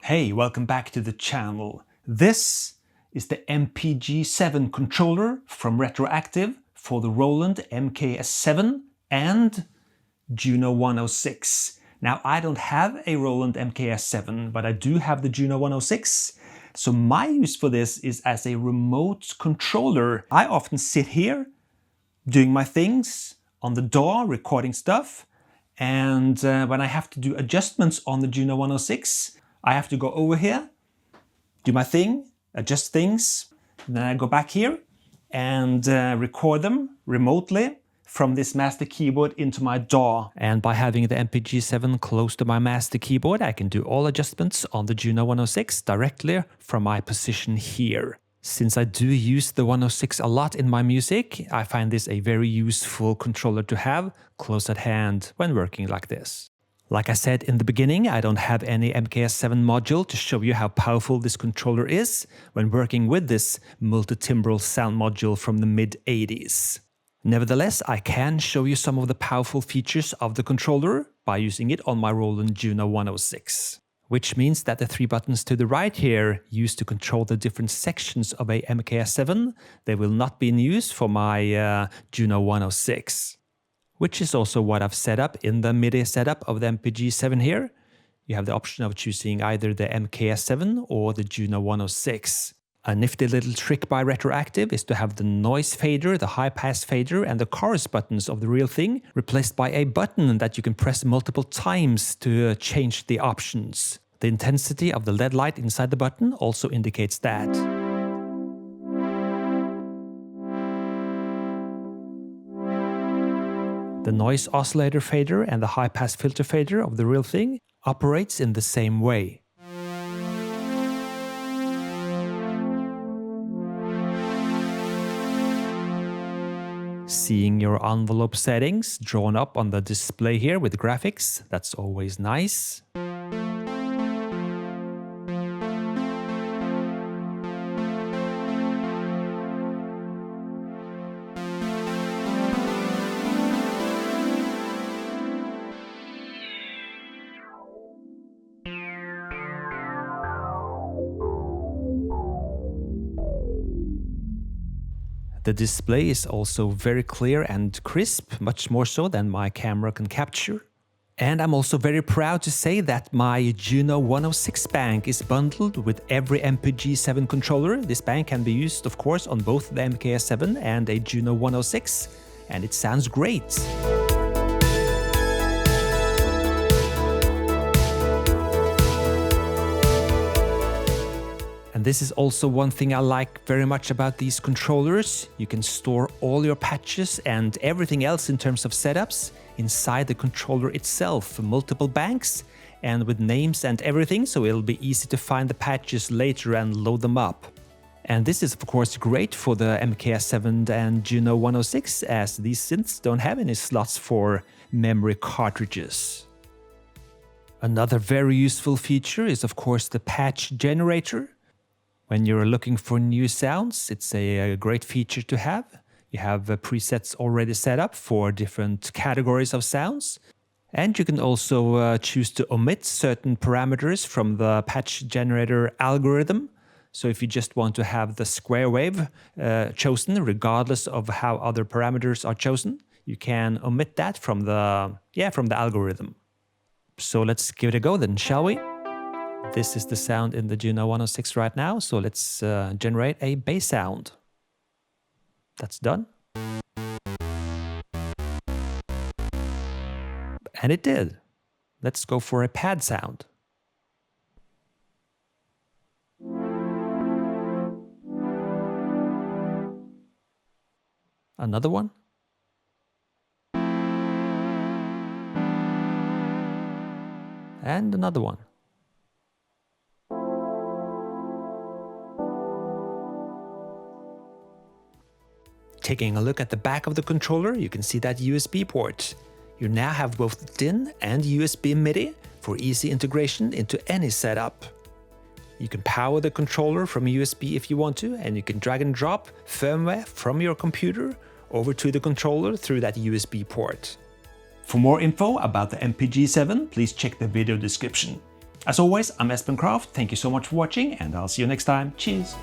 Hey, welcome back to the channel. This is the MPG-7 controller from Retroaktiv for the Roland MKS-7 and Juno-106. Now, I don't have a Roland MKS-7, but I do have the Juno-106. So my use for this is as a remote controller. I often sit here doing my things on the DAW, recording stuff. And when I have to do adjustments on the Juno-106, I have to go over here, do my thing, adjust things. Then I go back here and record them remotely from this master keyboard into my DAW. And by having the MPG-7 close to my master keyboard, I can do all adjustments on the Juno-106 directly from my position here. Since I do use the 106 a lot in my music, I find this a very useful controller to have close at hand when working like this. Like I said in the beginning, I don't have any MKS-7 module to show you how powerful this controller is when working with this multi-timbral sound module from the mid-80s. Nevertheless, I can show you some of the powerful features of the controller by using it on my Roland Juno-106. Which means that the three buttons to the right here, used to control the different sections of a MKS-7, they will not be in use for my Juno-106. Which is also what I've set up in the MIDI setup of the MPG-7 here. You have the option of choosing either the MKS-7 or the Juno-106. A nifty little trick by Retroaktiv is to have the noise fader, the high pass fader and the chorus buttons of the real thing replaced by a button that you can press multiple times to change the options. The intensity of the LED light inside the button also indicates that. The noise oscillator fader and the high pass filter fader of the real thing operates in the same way. Seeing your envelope settings drawn up on the display here with graphics, that's always nice. The display is also very clear and crisp, much more so than my camera can capture. And I'm also very proud to say that my Juno-106 bank is bundled with every MPG-7 controller. This bank can be used, of course, on both the MKS-7 and a Juno-106, and it sounds great. And this is also one thing I like very much about these controllers. You can store all your patches and everything else in terms of setups inside the controller itself, multiple banks and with names and everything, so it'll be easy to find the patches later and load them up. And this is of course great for the MKS-7 and Juno-106 as these synths don't have any slots for memory cartridges. Another very useful feature is of course the patch generator. When you're looking for new sounds, it's a great feature to have. You have presets already set up for different categories of sounds. And you can also choose to omit certain parameters from the patch generator algorithm. So if you just want to have the square wave chosen, regardless of how other parameters are chosen, you can omit that from the algorithm. So let's give it a go then, shall we? This is the sound in the Juno-106 right now, so let's generate a bass sound. That's done. And it did. Let's go for a pad sound. Another one. And another one. Taking a look at the back of the controller, you can see that USB port. You now have both DIN and USB MIDI for easy integration into any setup. You can power the controller from USB if you want to, and you can drag and drop firmware from your computer over to the controller through that USB port. For more info about the MPG-7, please check the video description. As always, I'm Espen Kraft. Thank you so much for watching, and I'll see you next time. Cheers!